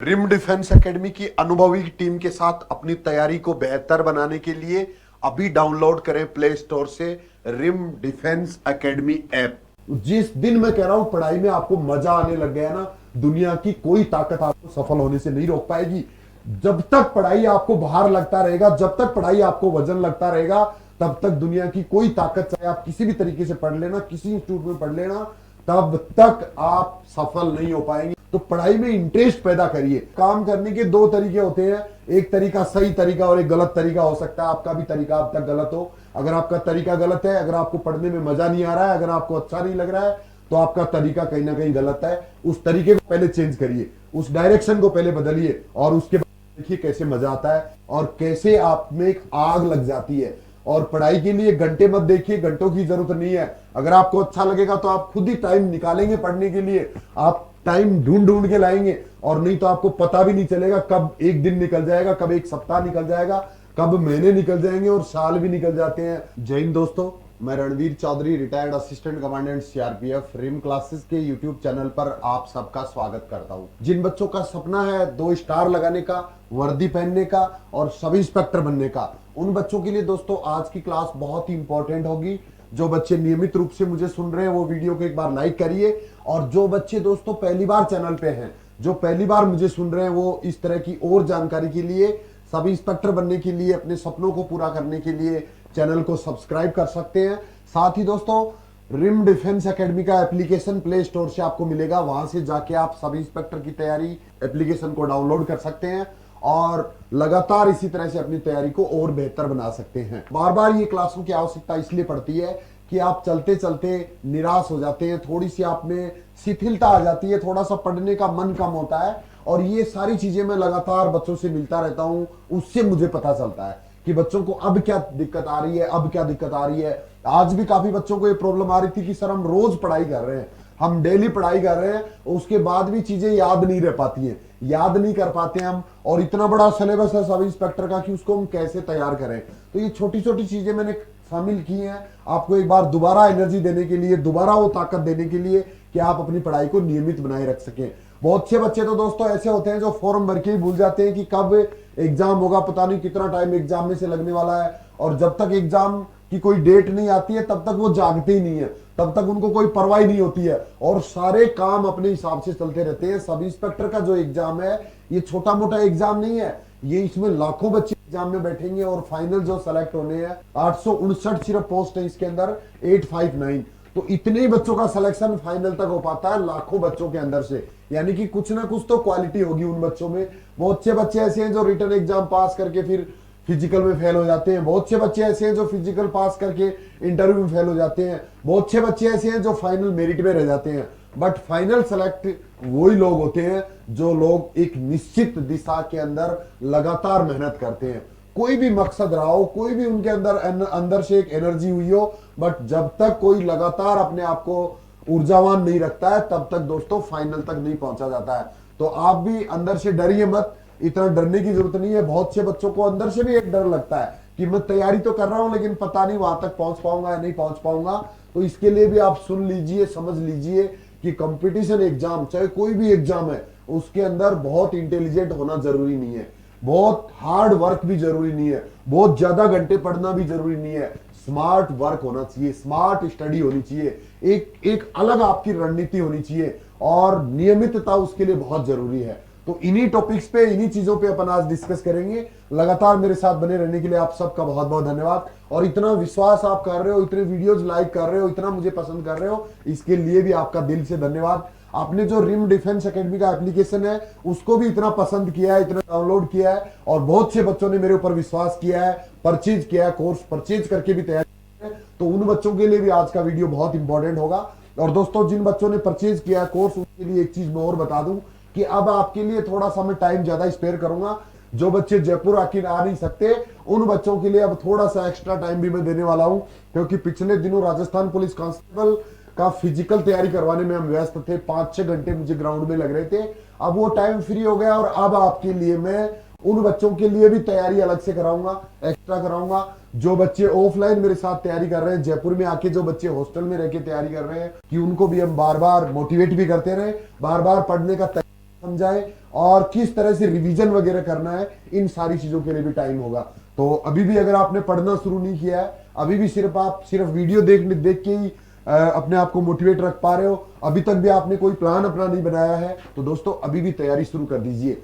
Rim defence academy की अनुभवी team के साथ अपनी तैयारी को बेहतर बनाने के लिए अभी डाउनलोड करें प्ले स्टोर से रिम डिफेंस एकेडमी ऐप। जिस दिन मैं कह रहा हूं पढ़ाई में आपको मजा आने लग गया ना, दुनिया की कोई ताकत आपको सफल होने से नहीं रोक पाएगी। जब तक पढ़ाई आपको भार लगता रहेगा, जब तक पढ़ाई आपको वजन लगता रहेगा, तब तक दुनिया की कोई ताकत, चाहे आप किसी भी तरीके से पढ़ लेना, किसी इंस्टीट्यूट में पढ़ लेना, तब तक आप सफल नहीं हो पाएंगे। तो पढ़ाई में इंटरेस्ट पैदा करिए। काम करने के दो तरीके होते हैं, एक तरीका सही तरीका और एक गलत तरीका हो सकता है। आपका भी तरीका अब तक गलत हो। अगर आपका तरीका गलत है, अगर आपको पढ़ने में मजा नहीं आ रहा है, अगर आपको अच्छा नहीं लग रहा है, तो आपका तरीका कहीं ना कहीं गलत है। उस तरीके को पहले चेंज करिए, उस डायरेक्शन को पहले बदलिए और उसके बाद देखिए कैसे मजा आता है और कैसे आप में एक आग लग जाती है। और पढ़ाई के लिए घंटे मत देखिए, घंटों की जरूरत नहीं है। अगर आपको अच्छा लगेगा तो आप खुद ही टाइम निकालेंगे पढ़ने के लिए, आप टाइम ढूंढ ढूंढ के लाएंगे, और नहीं तो आपको पता भी नहीं चलेगा कब एक दिन निकल जाएगा, कब एक सप्ताह निकल जाएगा, कब महीने निकल जाएंगे और साल भी निकल जाते हैं। जय हिंद दोस्तों, मैं Ranveer Chaudhary, retired assistant commandant CRPF, Rim classes के यूट्यूब चैनल पर आप सबका स्वागत करता हूं। जिन बच्चों का सपना है 2 स्टार लगाने का, वर्दी पहनने का और सब इंस्पेक्टर बनने का, उन बच्चों के लिए दोस्तों आज की क्लास बहुत ही इंपॉर्टेंट होगी। जो बच्चे नियमित रूप से मुझे सुन रहे हैं वो वीडियो को एक बार लाइक करिए, और जो बच्चे दोस्तों पहली बार चैनल पे हैं, जो पहली बार मुझे सुन रहे हैं, वो इस तरह की और जानकारी के लिए, सब इंस्पेक्टर बनने के लिए, अपने सपनों को पूरा करने के लिए चैनल को सब्सक्राइब कर सकते हैं। साथ ही दोस्तों रिम डिफेंस एकेडमी का एप्लीकेशन प्ले स्टोर से आपको मिलेगा, वहां से जाके आप सब इंस्पेक्टर की तैयारी एप्लीकेशन को डाउनलोड कर सकते हैं और लगातार इसी तरह से अपनी तैयारी को और बेहतर बना सकते हैं। बार बार ये क्लासों की आवश्यकता इसलिए पड़ती है कि आप चलते चलते निराश हो जाते हैं, थोड़ी सी आप में शिथिलता आ जाती है, थोड़ा सा पढ़ने का मन कम होता है। और ये सारी चीजें मैं लगातार बच्चों से मिलता रहता हूं, उससे मुझे पता चलता है कि बच्चों को अब क्या दिक्कत आ रही है, अब क्या दिक्कत आ रही है। आज भी काफी बच्चों को ये प्रॉब्लम आ रही थी कि सर हम रोज पढ़ाई कर रहे हैं, हम डेली पढ़ाई कर रहे हैं, उसके बाद भी चीजें याद नहीं रह पाती हैं, याद नहीं कर पाते हम, और इतना बड़ा सिलेबस है सब इंस्पेक्टर का कि उसको हम कैसे तैयार करें। तो ये छोटी छोटी चीजें मैंने शामिल की हैं आपको एक बार दोबारा एनर्जी देने के लिए, दोबारा वो ताकत देने के लिए कि आप अपनी पढ़ाई को नियमित बनाए रख सकें। बहुत से बच्चे तो दोस्तों ऐसे होते हैं जो फॉर्म भर के ही भूल जाते हैं कि कब एग्जाम होगा, पता नहीं कितना टाइम एग्जाम में से लगने वाला है, और जब तक एग्जाम की कोई डेट नहीं आती है तब तक वो जागते ही नहीं है, तब तक उनको कोई परवाह नहीं होती है और सारे काम अपने हिसाब से चलते रहते हैं। सब इंस्पेक्टर का जो एग्जाम है ये छोटा मोटा एग्जाम नहीं है, ये इसमें लाखों बच्चे एग्जाम में बैठेंगे और फाइनल जो सेलेक्ट होने हैं 859 सिर्फ पोस्ट है इसके अंदर, 859। तो इतने ही बच्चों का सिलेक्शन फाइनल तक हो पाता है लाखों बच्चों के अंदर से, यानी कि कुछ ना कुछ तो क्वालिटी होगी उन बच्चों में। बहुत से बच्चे ऐसे हैं जो रिटन एग्जाम पास करके फिर फिजिकल में फेल हो जाते हैं, बहुत से बच्चे ऐसे हैं जो फिजिकल पास करके इंटरव्यू में फेल हो जाते हैं, बहुत से बच्चे ऐसे हैं जो फाइनल मेरिट में रह जाते हैं। बट फाइनल सेलेक्ट वही लोग होते हैं जो लोग एक निश्चित दिशा के अंदर लगातार मेहनत करते हैं। कोई भी मकसद रहा हो, कोई भी उनके अंदर से एक एनर्जी हुई हो, बट जब तक कोई लगातार अपने आप को ऊर्जावान नहीं रखता है तब तक दोस्तों फाइनल तक नहीं पहुंचा जाता है। तो आप भी अंदर से डरिए मत, इतना डरने की जरूरत नहीं है। बहुत से बच्चों को अंदर से भी एक डर लगता है कि मैं तैयारी तो कर रहा हूं लेकिन पता नहीं वहां तक पहुंच पाऊंगा या नहीं पहुंच पाऊंगा। तो इसके लिए भी आप सुन लीजिए, समझ लीजिए कि कंपटीशन एग्जाम चाहे कोई भी एग्जाम है, उसके अंदर बहुत इंटेलिजेंट होना जरूरी नहीं है, बहुत हार्ड वर्क भी जरूरी नहीं है, बहुत ज्यादा घंटे पढ़ना भी जरूरी नहीं है। स्मार्ट वर्क होना चाहिए, स्मार्ट स्टडी होनी चाहिए, एक अलग आपकी रणनीति होनी चाहिए और नियमितता उसके लिए बहुत जरूरी है। तो इन्हीं टॉपिक्स पे, इन्हीं चीजों पे अपन आज डिस्कस करेंगे। लगातार मेरे साथ बने रहने के लिए आप सबका बहुत बहुत धन्यवाद, और इतना विश्वास आप कर रहे हो, इतने वीडियोज लाइक कर रहे हो, इतना मुझे पसंद कर रहे हो, इसके लिए भी आपका दिल से धन्यवाद। आपने जो रिम डिफेंस एकेडमी का एप्लीकेशन है उसको भी इतना पसंद किया है, इतना डाउनलोड किया है, और बहुत से बच्चों ने मेरे ऊपर विश्वास किया है, परचेज किया है, कोर्स परचेज करके भी तैयारी की है। तो उन बच्चों के लिए भी आज का वीडियो बहुत इंपॉर्टेंट होगा। और दोस्तों जिन बच्चों ने परचेज किया है कोर्स, उनके लिए एक चीज मैं और बता दूं कि अब आपके लिए थोड़ा सा मैं टाइम ज्यादा स्पेयर करूंगा। जो बच्चे जयपुर आके आ नहीं सकते उन बच्चों के लिए अब थोड़ा सा एक्स्ट्रा टाइम भी मैं देने वाला हूं, क्योंकि पिछले दिनों राजस्थान पुलिस कांस्टेबल का फिजिकल तैयारी करवाने में हम व्यस्त थे, 5-6 घंटे मुझे ग्राउंड में लग रहे थे। अब वो टाइम फ्री हो गया और अब आपके लिए मैं उन बच्चों के लिए भी तैयारी अलग से कराऊंगा, एक्स्ट्रा कराऊंगा। जो बच्चे ऑफलाइन मेरे साथ तैयारी कर रहे हैं, जयपुर में आके जो बच्चे हॉस्टल में रह के तैयारी कर रहे हैं, कि उनको भी हम बार बार मोटिवेट भी करते रहे, बार बार पढ़ने का समझाएं और किस तरह से रिवीजन वगैरह करना है, इन सारी चीजों के लिए भी टाइम होगा। तो अभी भी अगर आपने पढ़ना शुरू नहीं किया है, अभी भी आप सिर्फ वीडियो देख के ही अपने आप को मोटिवेट रख पा रहे हो, अभी तक भी आपने कोई प्लान अपना नहीं बनाया है, तो दोस्तों अभी भी तैयारी शुरू कर दीजिए,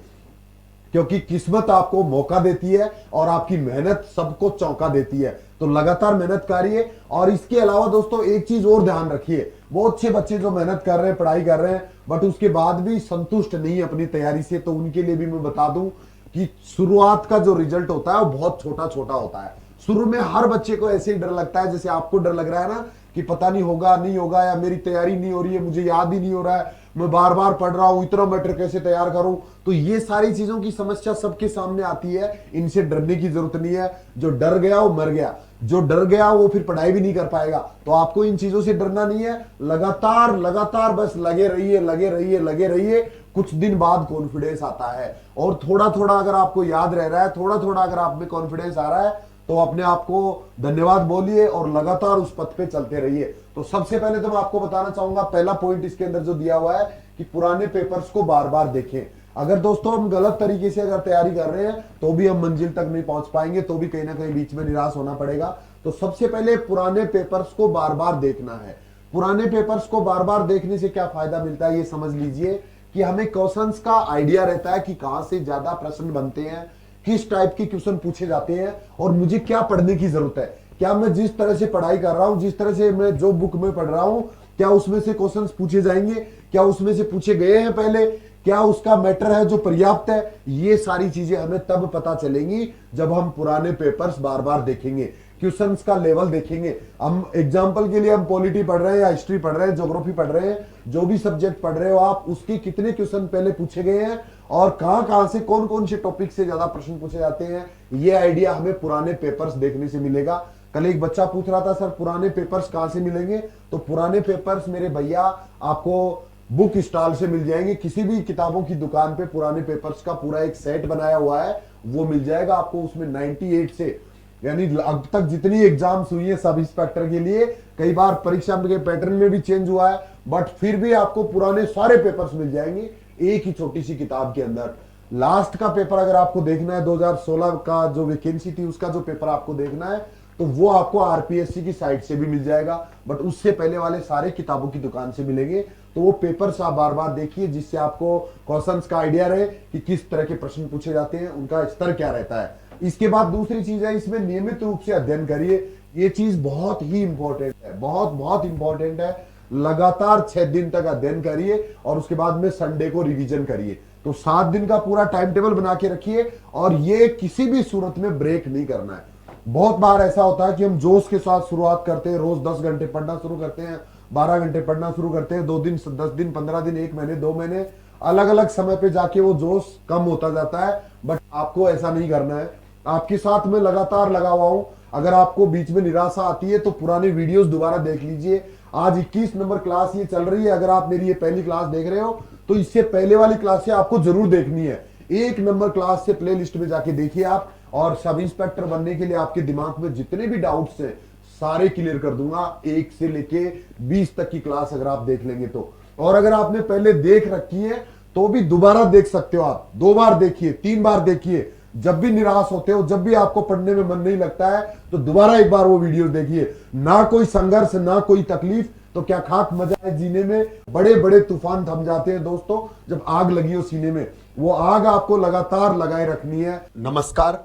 क्योंकि किस्मत आपको मौका देती है और आपकी मेहनत सबको चौंका देती है। तो लगातार मेहनत करिए। और इसके अलावा दोस्तों एक चीज और ध्यान रखिए, बहुत से बच्चे जो मेहनत कर रहे हैं, पढ़ाई कर रहे हैं, बट उसके बाद भी संतुष्ट नहीं है अपनी तैयारी से, तो उनके लिए भी मैं बता दूं कि शुरुआत का जो रिजल्ट होता है वो बहुत छोटा छोटा होता है। शुरू में हर बच्चे को ऐसे ही डर लगता है जैसे आपको डर लग रहा है ना, कि पता नहीं होगा नहीं होगा, या मेरी तैयारी नहीं हो रही है, मुझे याद ही नहीं हो रहा है, मैं बार बार पढ़ रहा हूं, इतना मैटर कैसे तैयार करूं। तो ये सारी चीजों की समस्या सबके सामने आती है, इनसे डरने की जरूरत नहीं है। जो डर गया वो मर गया, जो डर गया वो फिर पढ़ाई भी नहीं कर पाएगा। तो आपको इन चीजों से डरना नहीं है, लगातार लगातार बस लगे रहिए लगे रहिए लगे रहिए। कुछ दिन बाद कॉन्फिडेंस आता है, और थोड़ा थोड़ा अगर आपको याद रह रहा है, थोड़ा थोड़ा अगर आप में कॉन्फिडेंस आ रहा है, तो अपने आप को धन्यवाद बोलिए और लगातार उस पथ पे चलते रहिए। तो सबसे पहले तो मैं आपको बताना चाहूंगा, पहला पॉइंट इसके अंदर जो दिया हुआ है कि पुराने पेपर्स को बार बार देखें। अगर दोस्तों हम गलत तरीके से अगर तैयारी कर रहे हैं तो भी हम मंजिल तक नहीं पहुंच पाएंगे, तो भी कहीं ना कहीं बीच में निराश होना पड़ेगा। तो सबसे पहले पुराने पेपर्स को बार बार देखना है। पुराने पेपर्स को बार बार देखने से क्या फायदा मिलता है ये समझ लीजिए, कि हमें क्वेश्चंस का आइडिया रहता है कि कहां से ज्यादा प्रश्न बनते हैं, किस टाइप के क्वेश्चन पूछे जाते हैं, और मुझे क्या पढ़ने की जरूरत है। क्या मैं जिस तरह से पढ़ाई कर रहा हूं, जिस तरह से मैं जो बुक में पढ़ रहा हूं, क्या उसमें से क्वेश्चंस पूछे जाएंगे, क्या उसमें से पूछे गए हैं पहले, क्या उसका मैटर है जो पर्याप्त है। ये सारी चीजें हमें तब पता चलेंगी जब हम पुराने पेपर्स बार बार देखेंगे, क्वेश्चंस का लेवल देखेंगे। हम एग्जांपल के लिए हम पॉलिटी पढ़ रहे हैं या हिस्ट्री पढ़ रहे हैं, ज्योग्राफी पढ़ रहे हैं, जो भी सब्जेक्ट पढ़ रहे हो आप, उसके कितने क्वेश्चन पहले पूछे गए हैं और कहां से कौन कौन से टॉपिक से ज्यादा प्रश्न पूछे जाते हैं, ये आइडिया हमें पुराने पेपर्स देखने से मिलेगा। कल एक बच्चा पूछ रहा था सर पुराने पेपर्स कहां से मिलेंगे, तो पुराने पेपर्स मेरे भैया आपको बुक स्टॉल से मिल जाएंगे। किसी भी किताबों की दुकान पे पुराने पेपर्स का पूरा एक सेट बनाया हुआ है, वो मिल जाएगा आपको। उसमें 98 से, यानी अब तक जितनी एग्जाम्स हुई है सब इंस्पेक्टर के लिए, कई बार परीक्षा के पैटर्न में भी चेंज हुआ है, बट फिर भी आपको पुराने सारे पेपर्स मिल जाएंगे एक ही छोटी सी किताब के अंदर। लास्ट का पेपर अगर आपको देखना है 2016 का जो वैकेंसी थी, उसका जो पेपर आपको देखना है, तो वो आपको आरपीएससी की साइट से भी मिल जाएगा, बट उससे पहले वाले सारे किताबों की दुकान से मिलेंगे। तो वो पेपर्स आप बार बार देखिए, जिससे आपको क्वेश्चंस का आइडिया रहे कि किस तरह के प्रश्न पूछे जाते हैं, उनका स्तर क्या रहता है। इसके बाद दूसरी चीज है, इसमें नियमित रूप से अध्ययन करिए। ये चीज बहुत ही इंपॉर्टेंट है, बहुत बहुत इंपॉर्टेंट है। लगातार 6 दिन तक अध्ययन करिए और उसके बाद में संडे को रिवीजन करिए। तो 7 दिन का पूरा टाइम टेबल बना के रखिए, और ये किसी भी सूरत में ब्रेक नहीं करना है। बहुत बार ऐसा होता है कि हम जोश के साथ शुरुआत करते हैं, रोज 10 घंटे पढ़ना शुरू करते हैं, 12 घंटे पढ़ना शुरू करते हैं, 2 दिन 10 दिन 15 दिन 1 महीने 2 महीने, अलग अलग समय पे जाके वो जोश कम होता जाता है। बट आपको ऐसा नहीं करना है। आपके साथ में लगातार लगा हुआ हूं। अगर आपको बीच में निराशा आती है तो पुराने वीडियोस दोबारा देख लीजिए। आज 21 नंबर क्लास ये चल रही है, अगर आप मेरी ये पहली क्लास देख रहे हो तो इससे पहले वाली क्लास से आपको जरूर देखनी है। 1 नंबर क्लास से प्ले लिस्ट में जाके देखिए आप, और सब इंस्पेक्टर बनने के लिए आपके दिमाग में जितने भी डाउट्स हैं सारे क्लियर कर दूंगा। 1 से लेके 20 तक की क्लास अगर आप देख लेंगे तो, और अगर आपने पहले देख रखी है तो भी दोबारा देख सकते हो आप। 2 बार देखिए, 3 बार देखिए। जब भी निराश होते हो, जब भी आपको पढ़ने में मन नहीं लगता है, तो दोबारा एक बार वो वीडियो देखिए। ना कोई संघर्ष, ना कोई तकलीफ, तो क्या खाक मजा है जीने में। बड़े बड़े तूफान थम जाते हैं दोस्तों जब आग लगी हो सीने में। वो आग आपको लगातार लगाए रखनी है। नमस्कार,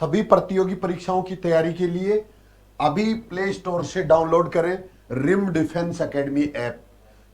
सभी प्रतियोगी परीक्षाओं की तैयारी के लिए अभी प्ले स्टोर से डाउनलोड करें रिम डिफेंस एकेडमी ऐप,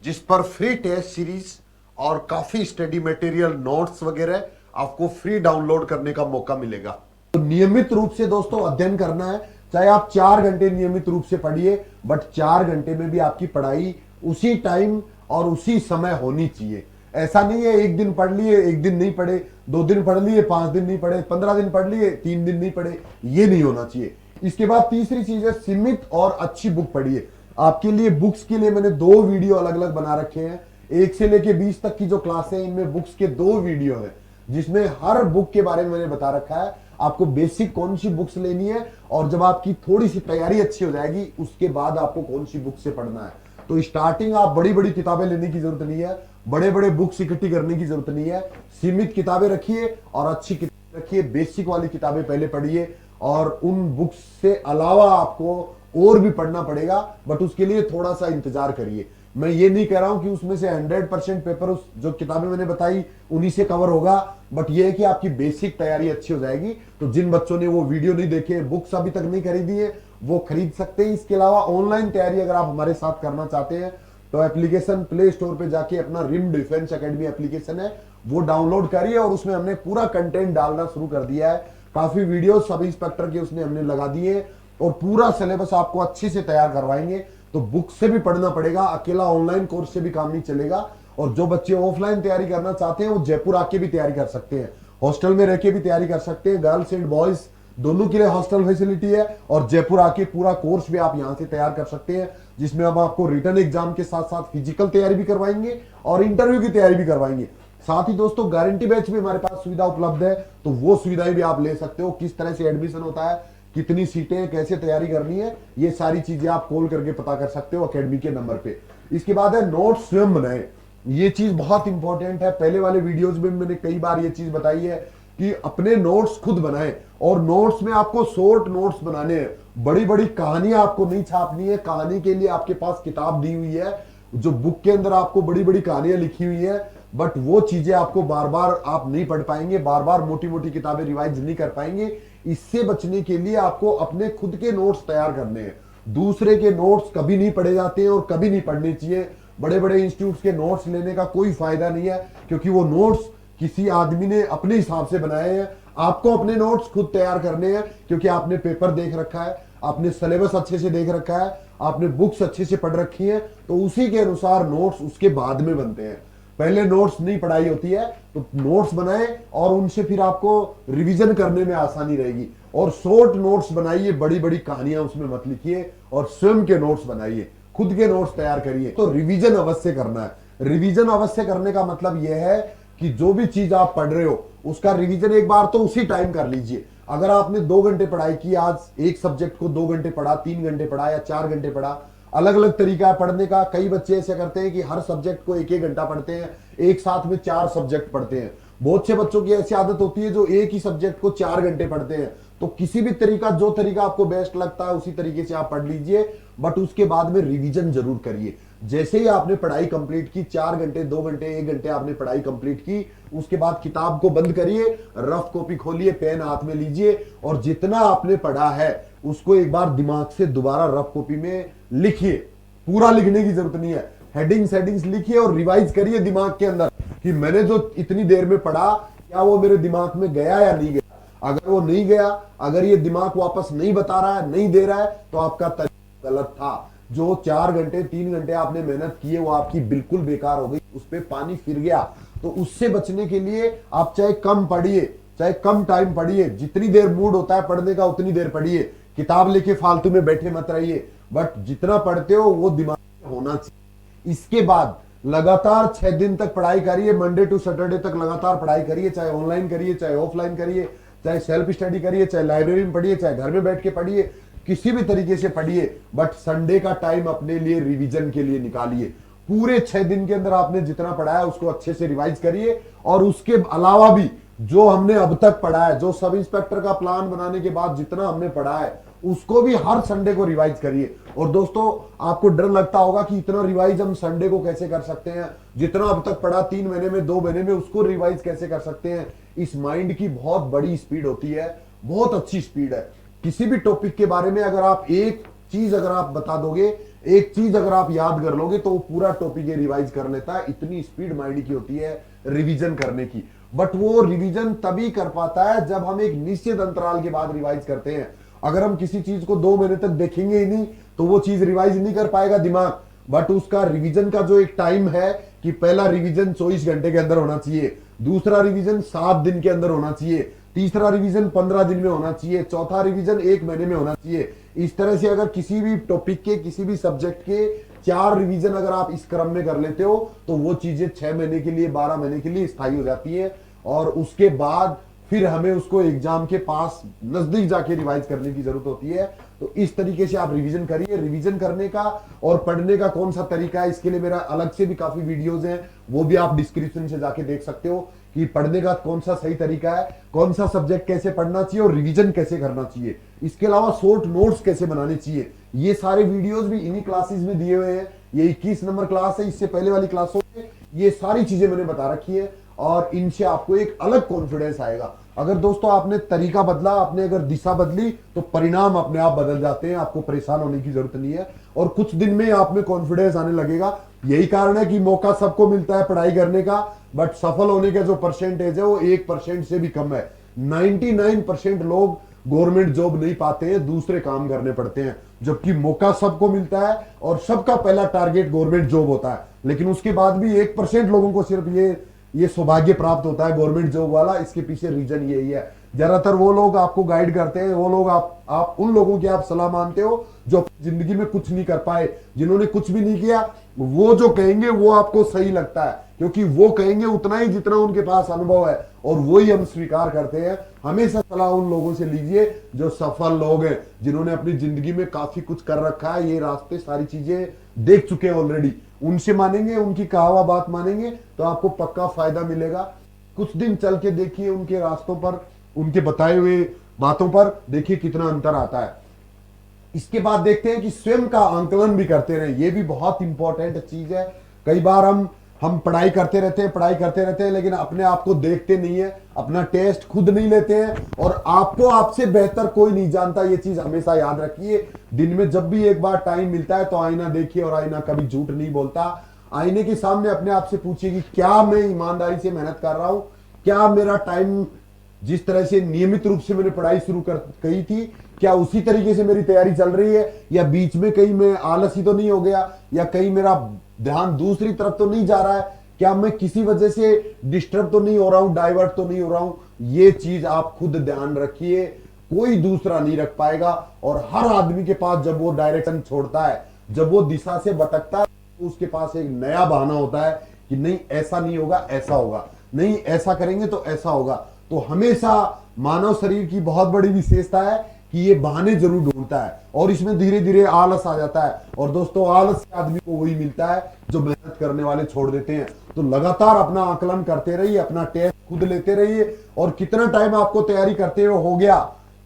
जिस पर फ्री टेस्ट सीरीज और काफी स्टडी मटेरियल, नोट्स वगैरह आपको फ्री डाउनलोड करने का मौका मिलेगा। तो नियमित रूप से दोस्तों अध्ययन करना है। चाहे आप 4 घंटे नियमित रूप से पढ़िए, बट 4 घंटे में भी आपकी पढ़ाई उसी टाइम और उसी समय होनी चाहिए। ऐसा नहीं है 1 दिन पढ़ लिए, 1 दिन नहीं पढ़े, 2 दिन पढ़ लिए, 5 दिन नहीं पढ़े, 15 दिन पढ़ लिए, 3 दिन नहीं पढ़े, ये नहीं होना चाहिए। इसके बाद तीसरी चीज है, सीमित और अच्छी बुक पढ़िए। आपके लिए बुक्स के लिए मैंने 2 वीडियो अलग अलग बना रखे हैं। 1 से लेके 20 तक की जो क्लास है, इनमें बुक्स के 2 वीडियो है, जिसमें हर बुक के बारे में मैंने बता रखा है। आपको बेसिक कौन सी बुक्स लेनी है, और जब आपकी थोड़ी सी तैयारी अच्छी हो जाएगी उसके बाद आपको कौन सी बुक से पढ़ना है। तो स्टार्टिंग आप बड़ी बड़ी किताबें लेने की जरूरत नहीं है, बड़े बड़े बुक्स इकट्ठी करने की जरूरत नहीं है, सीमित किताबें रखिए और अच्छी किताबें रखिए, बेसिक वाली किताबें पहले पढ़िए और उन बुक्स से अलावा आपको और भी पढ़ना पड़ेगा, बट उसके लिए थोड़ा सा इंतजार करिए। मैं ये नहीं कह रहा हूं कि उसमें से 100% पेपर उस जो किताबें मैंने बताई उन्हीं से कवर होगा, बट ये है कि आपकी बेसिक तैयारी अच्छी हो जाएगी। तो जिन बच्चों ने वो वीडियो नहीं देखे, बुक्स अभी तक नहीं खरीदी है, वो खरीद सकते हैं। इसके अलावा ऑनलाइन तैयारी अगर आप हमारे साथ करना चाहते हैं तो एप्लीकेशन प्ले स्टोर पे जाके अपना रिम डिफेंस एकेडमी एप्लीकेशन है वो डाउनलोड करिए और उसमें हमने पूरा कंटेंट डालना शुरू कर दिया है। काफी वीडियो सब इंस्पेक्टर के उसने हमने लगा दिए और पूरा सिलेबस आपको अच्छे से तैयार करवाएंगे। तो बुक से भी पढ़ना पड़ेगा, अकेला ऑनलाइन कोर्स से भी काम नहीं चलेगा। और जो बच्चे ऑफलाइन तैयारी करना चाहते हैं वो जयपुर आके भी तैयारी कर सकते हैं, हॉस्टल में रह के भी तैयारी कर सकते हैं। गर्ल्स एंड बॉयज दोनों के लिए हॉस्टल फैसिलिटी है और जयपुर आके पूरा कोर्स भी आप यहां से तैयार कर सकते हैं, जिसमें हम आपको रिटर्न एग्जाम के साथ साथ फिजिकल तैयारी भी करवाएंगे और इंटरव्यू की तैयारी भी करवाएंगे। साथ ही दोस्तों गारंटी बैच भी हमारे पास सुविधा उपलब्ध है, तो वो सुविधाएं भी आप ले सकते हो। किस तरह से एडमिशन होता है, कितनी सीटें, कैसे तैयारी करनी है, ये सारी चीजें आप कॉल करके पता कर सकते हो अकेडमी के नंबर पे। इसके बाद है नोट्स स्वयं बनाए, ये चीज बहुत इंपॉर्टेंट है। पहले वाले वीडियोस में मैंने कई बार ये चीज बताई है कि अपने नोट्स खुद बनाएं और नोट्स में आपको शॉर्ट नोट्स बनाने हैं, बड़ी बड़ी कहानियां आपको नहीं छापनी है। कहानी के लिए आपके पास किताब दी हुई है, जो बुक के अंदर आपको बड़ी बड़ी कहानियां लिखी हुई है, बट वो चीजें आपको बार बार आप नहीं पढ़ पाएंगे, बार बार मोटी मोटी किताबें रिवाइज नहीं कर पाएंगे। इससे बचने के लिए आपको अपने खुद के नोट्स तैयार करने हैं। दूसरे के नोट्स कभी नहीं पढ़े जाते हैं और कभी नहीं पढ़ने चाहिए। बड़े बड़े इंस्टीट्यूट के नोट्स लेने का कोई फायदा नहीं है, क्योंकि वो नोट्स किसी आदमी ने अपने हिसाब से बनाए हैं। आपको अपने नोट्स खुद तैयार करने हैं, क्योंकि आपने पेपर देख रखा है, आपने सिलेबस अच्छे से देख रखा है, आपने बुक्स अच्छे से पढ़ रखी है, तो उसी के अनुसार नोट्स उसके बाद में बनते हैं। पहले नोट्स नहीं पढ़ाई होती है, तो नोट्स बनाए और उनसे फिर आपको रिवीजन करने में आसानी रहेगी। और शॉर्ट नोट्स बनाइए, बड़ी बड़ी कहानियां उसमें मत लिखिए और स्वयं के नोट्स बनाइए, खुद के नोट्स तैयार करिए। तो रिवीजन अवश्य करना है। रिवीजन अवश्य करने का मतलब यह है कि जो भी चीज आप पढ़ रहे हो उसका रिवीजन एक बार तो उसी टाइम कर लीजिए। अगर आपने 2 घंटे पढ़ाई की, आज एक सब्जेक्ट को 2 घंटे पढ़ा, 3 घंटे पढ़ा या 4 घंटे पढ़ा, अलग अलग तरीका है पढ़ने का। कई बच्चे ऐसे करते हैं कि हर सब्जेक्ट को 1-1 घंटा पढ़ते हैं, एक साथ में 4 सब्जेक्ट पढ़ते हैं। बहुत से बच्चों की ऐसी आदत होती है जो एक ही सब्जेक्ट को 4 घंटे पढ़ते हैं। तो किसी भी तरीका, जो तरीका आपको बेस्ट लगता है उसी तरीके से आप पढ़ लीजिए, बट उसके बाद में रिवीजन जरूर करिए। जैसे ही आपने पढ़ाई कंप्लीट की, 4 घंटे, 2 घंटे, 1 घंटे आपने पढ़ाई कंप्लीट की, उसके बाद किताब को बंद करिए, रफ कॉपी खोलिए, पेन हाथ में लीजिए और जितना आपने पढ़ा है उसको एक बार दिमाग से दोबारा रफ कॉपी में लिखिए। पूरा लिखने की जरूरत नहीं है, हेडिंग्स लिखिए और रिवाइज करिए दिमाग के अंदर कि मैंने जो इतनी देर में पढ़ा, क्या वो मेरे दिमाग में गया या नहीं गया। अगर वो नहीं गया, अगर ये दिमाग वापस नहीं बता रहा है, नहीं दे रहा है, तो आपका तरीका गलत था। जो 4 घंटे 3 घंटे आपने मेहनत की है वो आपकी बिल्कुल बेकार हो गई, उस पर पानी फिर गया। तो उससे बचने के लिए आप चाहे कम पढ़िए, चाहे कम टाइम पढ़िए, जितनी देर मूड होता है पढ़ने का उतनी देर पढ़िए। किताब लेके फालतू में बैठे मत रहिए, बट जितना पढ़ते हो वो दिमाग में होना चाहिए। इसके बाद लगातार 6 दिन तक पढ़ाई करिए, मंडे टू सैटरडे तक लगातार पढ़ाई करिए, चाहे ऑनलाइन करिए, चाहे ऑफलाइन करिए, चाहे सेल्फ स्टडी करिए, चाहे लाइब्रेरी में पढ़िए, चाहे घर में बैठ के पढ़िए, किसी भी तरीके से पढ़िए, बट संडे का टाइम अपने लिए रिवीजन के लिए निकालिए। पूरे 6 दिन के अंदर आपने जितना पढ़ा है उसको अच्छे से रिवाइज करिए और उसके अलावा भी जो हमने अब तक पढ़ा है, जो सब इंस्पेक्टर का प्लान बनाने के बाद जितना हमने पढ़ा है उसको भी हर संडे को रिवाइज करिए। और दोस्तों आपको डर लगता होगा कि इतना रिवाइज हम संडे को कैसे कर सकते हैं, जितना अब तक पढ़ा 3 महीने में, 2 महीने में, उसको रिवाइज कैसे कर सकते हैं। इस माइंड की बहुत बड़ी स्पीड होती है, बहुत अच्छी स्पीड है। किसी भी टॉपिक के बारे में अगर आप एक चीज अगर आप बता दोगे, एक चीज अगर आप याद कर लोगे, तो वो पूरा टॉपिक ये रिवाइज कर लेता है। इतनी स्पीड माइंड की होती है रिवीजन करने की। बट वो रिवीजन तभी कर पाता है जब हम एक निश्चित अंतराल के बाद रिवाइज करते हैं। अगर हम किसी चीज को 2 महीने तक देखेंगे ही नहीं तो वो चीज रिवाइज नहीं कर पाएगा दिमाग। बट उसका रिवीजन का जो एक टाइम है कि पहला रिवीजन 24 घंटे के अंदर होना चाहिए, दूसरा रिवीजन 7 दिन के अंदर होना चाहिए, तीसरा रिवीजन 15 दिन में होना चाहिए, चौथा रिवीजन 1 महीने में होना चाहिए। इस तरह से अगर किसी भी टॉपिक के, किसी भी सब्जेक्ट के 4 रिवीजन अगर आप इस क्रम में कर लेते हो तो वो चीजें 6 महीने के लिए, 12 महीने के लिए स्थायी हो जाती है। और उसके बाद फिर हमें उसको एग्जाम के पास नजदीक जाके रिवाइज करने की जरूरत होती है। तो इस तरीके से आप रिवीजन करिए। रिवीजन करने का और पढ़ने का कौन सा तरीका है, इसके लिए मेरा अलग से भी काफी वीडियोस हैं, वो भी आप डिस्क्रिप्शन से जाके देख सकते हो कि पढ़ने का कौन सा सही तरीका है, कौन सा सब्जेक्ट कैसे पढ़ना चाहिए और रिवीजन कैसे करना चाहिए। इसके अलावा शॉर्ट नोट्स कैसे बनाने चाहिए, ये सारे वीडियोस भी इन्हीं क्लासेस में दिए हुए हैं। ये 21 नंबर क्लास है, इससे पहले वाली क्लासों में ये सारी चीजें मैंने बता रखी है और इनसे आपको एक अलग कॉन्फिडेंस आएगा। अगर दोस्तों आपने तरीका बदला, आपने अगर दिशा बदली, तो परिणाम अपने आप बदल जाते हैं। आपको परेशान होने की जरूरत नहीं है और कुछ दिन में आप में कॉन्फिडेंस आने लगेगा। यही कारण है कि मौका सबको मिलता है पढ़ाई करने का, बट सफल होने का जो परसेंटेज है वो 1% से भी कम है। 99% लोग गवर्नमेंट जॉब नहीं पाते हैं, दूसरे काम करने पड़ते हैं, जबकि मौका सबको मिलता है और सबका पहला टारगेट गवर्नमेंट जॉब होता है। लेकिन उसके बाद भी 1% लोगों को सिर्फ ये सौभाग्य प्राप्त होता है गवर्नमेंट जॉब वाला। इसके पीछे रीजन यही है। ज्यादातर वो लोग आपको गाइड करते हैं, वो लोग आप उन लोगों की आप सलाह मानते हो जो जिंदगी में कुछ नहीं कर पाए, जिन्होंने कुछ भी नहीं किया। वो जो कहेंगे वो आपको सही लगता है, क्योंकि वो कहेंगे उतना ही जितना उनके पास अनुभव है, और वही हम स्वीकार करते हैं। हमेशा सलाह उन लोगों से लीजिए जो सफल लोग हैं, जिन्होंने अपनी जिंदगी में काफी कुछ कर रखा है, ये रास्ते सारी चीजें देख चुके हैं ऑलरेडी। उनसे मानेंगे, उनकी कहा बात मानेंगे तो आपको पक्का फायदा मिलेगा। कुछ दिन चल के देखिए उनके रास्तों पर, उनके बताए हुए बातों पर, देखिए कितना अंतर आता है। इसके बाद देखते हैं कि स्वयं का आंकलन भी करते रहे। ये भी बहुत इंपॉर्टेंट चीज है। कई बार हम पढ़ाई करते रहते हैं लेकिन अपने आप को देखते नहीं है, अपना टेस्ट खुद नहीं लेते हैं, और आपको आपसे बेहतर कोई नहीं जानता। ये चीज हमेशा याद रखिए। दिन में जब भी एक बार टाइम मिलता है तो आईना देखिए, और आईना कभी झूठ नहीं बोलता। आईने के सामने अपने आप से पूछिए कि क्या मैं ईमानदारी से मेहनत कर रहा हूं, क्या मेरा टाइम जिस तरह से नियमित रूप से मैंने पढ़ाई शुरू की थी, क्या उसी तरीके से मेरी तैयारी चल रही है, या बीच में कहीं मैं आलसी तो नहीं हो गया, या कहीं मेरा ध्यान दूसरी तरफ तो नहीं जा रहा है, क्या मैं किसी वजह से डिस्टर्ब तो नहीं हो रहा हूं, डाइवर्ट तो नहीं हो रहा हूं। ये चीज आप खुद ध्यान रखिए, कोई दूसरा नहीं रख पाएगा। और हर आदमी के पास जब वो डायरेक्शन छोड़ता है, जब वो दिशा से भटकता है, तो उसके पास एक नया बहाना होता है कि नहीं ऐसा नहीं होगा, ऐसा होगा, नहीं ऐसा करेंगे तो ऐसा होगा। तो हमेशा मानव शरीर की बहुत बड़ी विशेषता है कि ये बहाने जरूर ढूंढता है, और इसमें धीरे धीरे आलस आ जाता है। और दोस्तों, आलस से आदमी को वही मिलता है जो मेहनत करने वाले छोड़ देते हैं। तो लगातार अपना आकलन करते रहिए, अपना टेस्ट खुद लेते रहिए, और कितना टाइम आपको तैयारी करते हुए हो गया,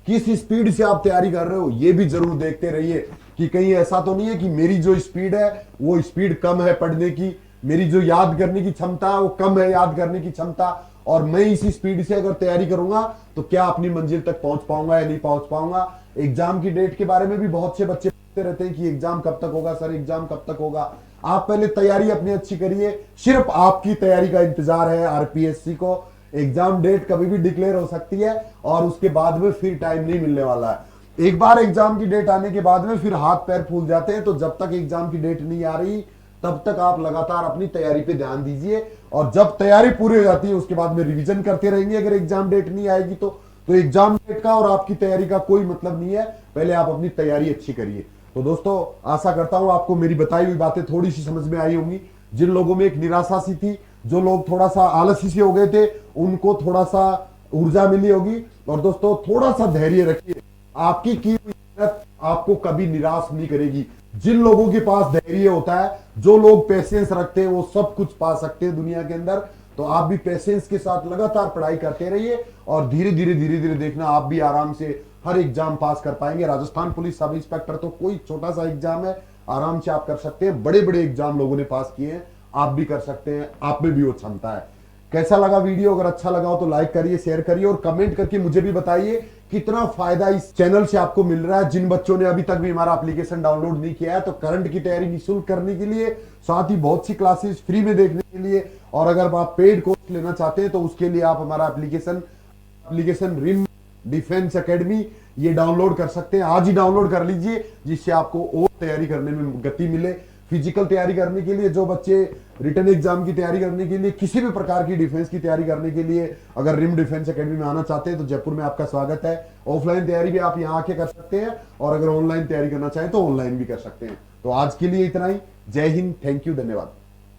किस स्पीड से आप तैयारी कर रहे हो, ये भी जरूर देखते रहिए कि कहीं ऐसा तो नहीं है कि मेरी जो स्पीड है वो स्पीड कम है पढ़ने की, मेरी जो याद करने की क्षमता है वो कम है याद करने की क्षमता, और मैं इसी स्पीड से अगर तैयारी करूंगा तो क्या अपनी मंजिल तक पहुंच पाऊंगा या नहीं पहुंच पाऊंगा। एग्जाम की डेट के बारे में भी बहुत से बच्चे पूछते रहते हैं कि एग्जाम कब तक होगा सर, एग्जाम कब तक होगा। आप पहले तैयारी अपनी अच्छी करिए, सिर्फ आपकी तैयारी का इंतजार है आरपीएससी को। एग्जाम डेट कभी भी डिक्लेयर हो सकती है और उसके बाद में फिर टाइम नहीं मिलने वाला है। एक बार एग्जाम की डेट आने के बाद में फिर हाथ पैर फूल जाते हैं। तो जब तक एग्जाम की डेट नहीं आ रही तब तक आप लगातार अपनी तैयारी पे ध्यान दीजिए, और जब तैयारी पूरी हो जाती है उसके बाद में रिवीजन करते रहेंगे। अगर एग्जाम डेट नहीं आएगी तो एग्जाम डेट का और आपकी तैयारी का कोई मतलब नहीं है। पहले आप अपनी तैयारी अच्छी करिए। तो दोस्तों, आशा करता हूं आपको मेरी बताई हुई बातें थोड़ी सी समझ में आई होंगी। जिन लोगों में एक निराशा सी थी, जो लोग थोड़ा सा आलसी से हो गए थे, उनको थोड़ा सा ऊर्जा मिली होगी। और दोस्तों, थोड़ा सा धैर्य रखिए, आपकी की हुई मेहनत आपको कभी निराश नहीं करेगी। जिन लोगों के पास धैर्य होता है, जो लोग पेशेंस रखते हैं, वो सब कुछ पा सकते हैं दुनिया के अंदर। तो आप भी पेशेंस के साथ लगातार पढ़ाई करते रहिए, और धीरे धीरे देखना आप भी आराम से हर एग्जाम पास कर पाएंगे। राजस्थान पुलिस सब इंस्पेक्टर तो कोई छोटा सा एग्जाम है, आराम से आप कर सकते हैं। बड़े बड़े एग्जाम लोगों ने पास किए हैं, आप भी कर सकते हैं, आप में भी वो क्षमता है। कैसा लगा वीडियो? अगर अच्छा लगा हो तो लाइक करिए, शेयर करिए, और कमेंट करके मुझे भी बताइए कितना फायदा इस चैनल से आपको मिल रहा है। जिन बच्चों ने अभी तक भी हमारा एप्लीकेशन डाउनलोड नहीं किया है, तो करंट की तैयारी निःशुल्क करने के लिए, साथ ही बहुत सी क्लासेस फ्री में देखने के लिए, और अगर आप पेड कोर्स लेना चाहते हैं तो उसके लिए आप हमारा एप्लीकेशन रिम डिफेंस एकेडमी ये डाउनलोड कर सकते हैं। आज ही डाउनलोड कर लीजिए, जिससे आपको और तैयारी करने में गति मिले। फिजिकल तैयारी करने के लिए, जो बच्चे रिटन एग्जाम की तैयारी करने के लिए, किसी भी प्रकार की डिफेंस की तैयारी करने के लिए अगर रिम डिफेंस एकेडमी में आना चाहते हैं तो जयपुर में आपका स्वागत है। ऑफलाइन तैयारी भी आप यहाँ आके कर सकते हैं, और अगर ऑनलाइन तैयारी करना चाहें तो ऑनलाइन भी कर सकते हैं। तो आज के लिए इतना ही। जय हिंद, थैंक यू, धन्यवाद।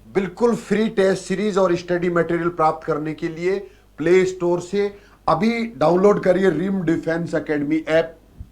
बिल्कुल फ्री टेस्ट सीरीज और स्टडी मटेरियल प्राप्त करने के लिए प्ले स्टोर से अभी डाउनलोड करिए रिम डिफेंस एकेडमी ऐप।